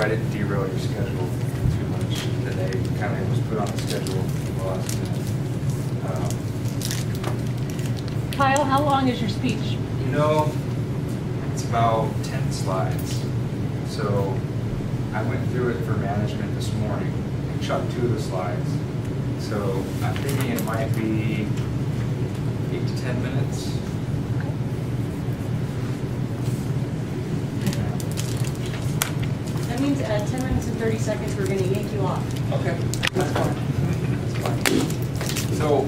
I didn't derail your schedule too much today. Kind of was put on the schedule at the last minute. Kyle, how long is your speech? You know, it's about 10 slides. So I went through it for management this morning and chucked 2 of the slides. So I'm thinking it might be 8 to 10 minutes. That means at 10 minutes and 30 seconds, we're going to yank you off. Okay, that's fine. That's fine. So,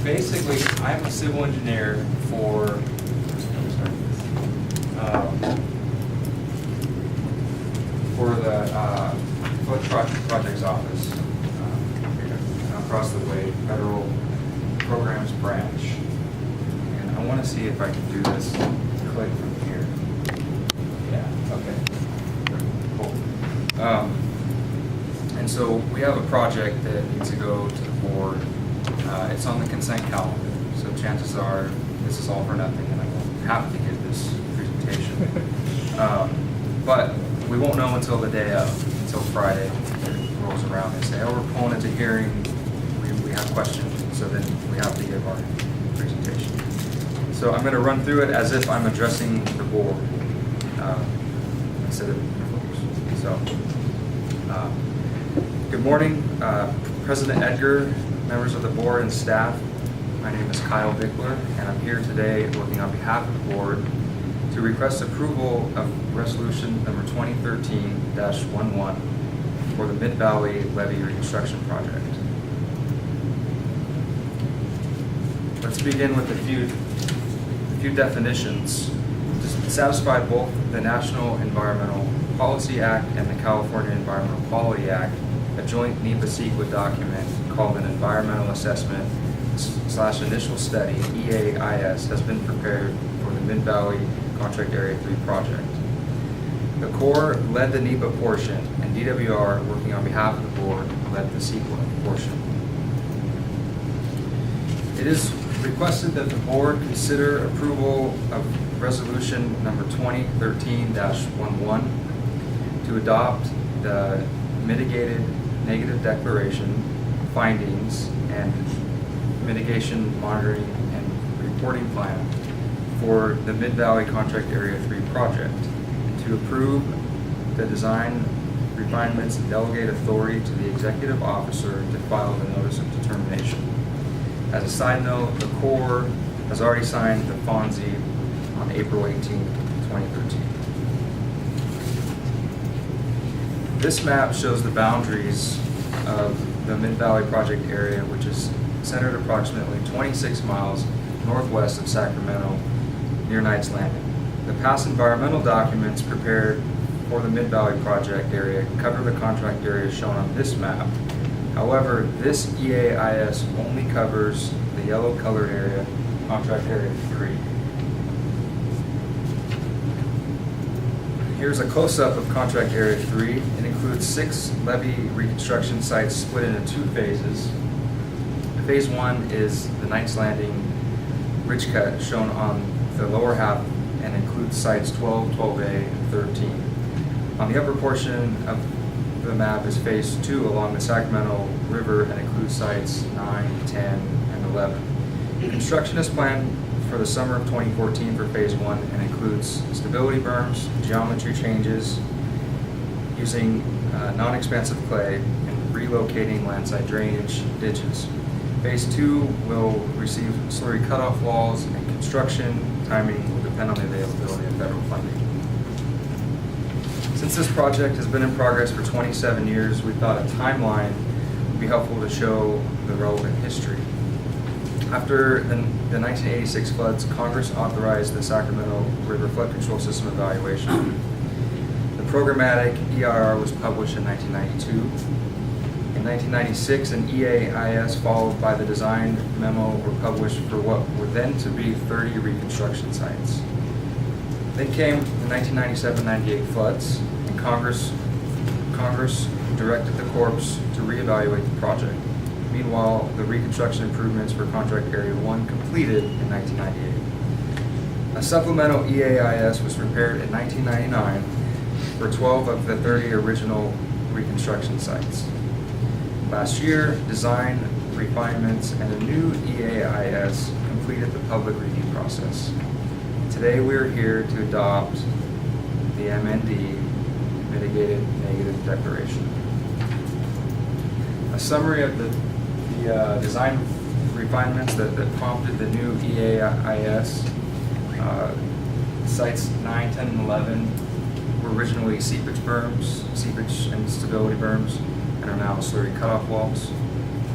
basically, I'm a civil engineer for, the Village Projects Office, across the way, Federal Programs Branch. And I want to see if I can do this click from here. Yeah, okay. Cool. And so we have a project that needs to go to the board. It's on the consent calendar, so chances are this is all for nothing and I won't have to give this presentation. But we won't know until the day of, until Friday it rolls around. They say, oh, we're pulling into hearing, we have questions, so then we have to give our presentation. So I'm going to run through it as if I'm addressing the board instead of folks. So, good morning, President Edgar, members of the board and staff. My name is Kyle Bickler, and I'm here today working on behalf of the board to request approval of resolution number 2013-11 for the Mid-Valley Levee Reconstruction Project. Let's begin with a few definitions to satisfy both the National Environmental Policy Act and the California Environmental Quality Act. A joint NEPA-CEQA document called an Environmental Assessment / Initial Study, EAIS, has been prepared for the Mid-Valley Contract Area 3 project. The Corps led the NEPA portion, and DWR, working on behalf of the board, led the CEQA portion. It is requested that the board consider approval of resolution number 2013-11 to adopt the mitigated negative declaration findings and mitigation monitoring and reporting plan for the Mid-Valley Contract Area 3 project, and to approve the design refinements and delegate authority to the executive officer to file the notice of determination. As a side note, the Corps has already signed the FONSI on April 18, 2013. This map shows the boundaries of the Mid-Valley project area, which is centered approximately 26 miles northwest of Sacramento, near Knights Landing. The past environmental documents prepared for the Mid-Valley project area cover the contract area shown on this map. However, this EAIS only covers the yellow colored area, contract area 3. Here's a close-up of contract area 3. It includes 6 levee reconstruction sites split into 2 phases. Phase 1 is the Knights Landing ridge cut shown on the lower half and includes sites 12, 12A, and 13. On the upper portion of the map is phase 2 along the Sacramento River and includes sites 9, 10, and 11. Construction is planned for the summer of 2014 for phase 1 and includes stability berms, geometry changes using non-expansive clay, and relocating landside drainage ditches. Phase 2 will receive slurry cutoff walls, and construction timing will depend on the availability of federal funding. Since this project has been in progress for 27 years, we thought a timeline would be helpful to show the relevant history. After the 1986 floods, Congress authorized the Sacramento River Flood Control System evaluation. The programmatic EIR was published in 1992. In 1996, an EAIS followed by the design memo were published for what were then to be 30 reconstruction sites. Then came the 1997-98 floods, and Congress directed the Corps to reevaluate the project. Meanwhile, the reconstruction improvements for Contract Area 1 completed in 1998. A supplemental EAIS was prepared in 1999 for 12 of the 30 original reconstruction sites. Last year, design refinements and a new EAIS completed the public review process. Today, we are here to adopt the MND, Mitigated Negative Declaration. A summary of the design refinements that prompted the new EAIS. Sites 9, 10, and 11 were originally seepage and stability berms, and are now slurry cutoff walls.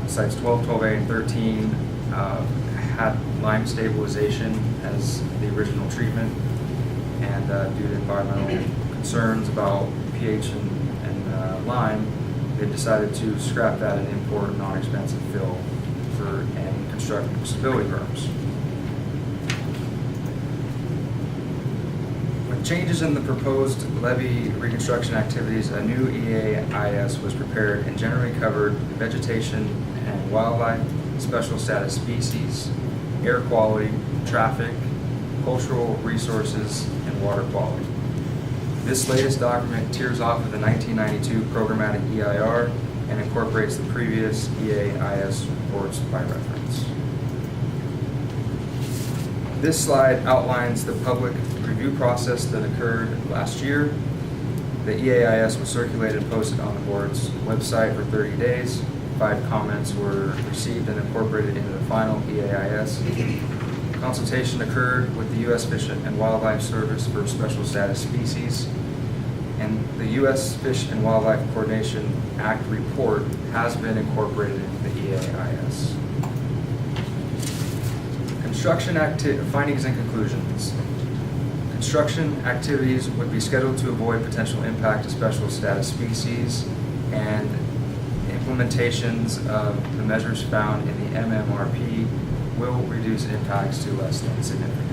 Sites 12, 12A, and 13 had lime stabilization as the original treatment, and due to environmental concerns about pH and lime, they decided to scrap that and import non-expensive fill and construct stability berms. With changes in the proposed levee reconstruction activities, a new EAIS was prepared and generally covered vegetation and wildlife, special status species, air quality, traffic, cultural resources, and water quality. This latest document tiers off of the 1992 programmatic EIR and incorporates the previous EAIS reports by reference. This slide outlines the public review process that occurred last year. The EAIS was circulated and posted on the board's website for 30 days. 5 comments were received and incorporated into the final EAIS. Consultation occurred with the U.S. Fish and Wildlife Service for special status species, and the U.S. Fish and Wildlife Coordination Act report has been incorporated into the EAIS. Construction findings and conclusions. Construction activities would be scheduled to avoid potential impact to special status species, and implementations of the measures found in the MMRP will reduce impacts to less than significant.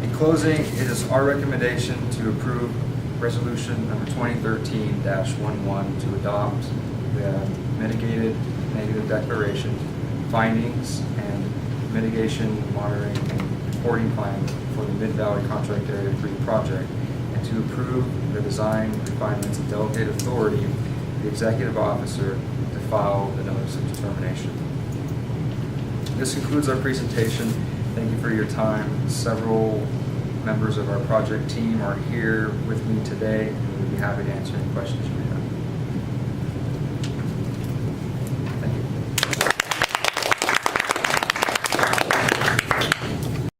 In closing, it is our recommendation to approve resolution number 2013-11 to adopt the mitigated negative declaration findings and mitigation monitoring and reporting plan for the Mid-Valley Contract Area 3 project, and to approve the design refinements and delegate authority to the executive officer to file the notice of determination. This concludes our presentation. Thank you for your time. Several members of our project team are here with me today, and we'll be happy to answer any questions you may have.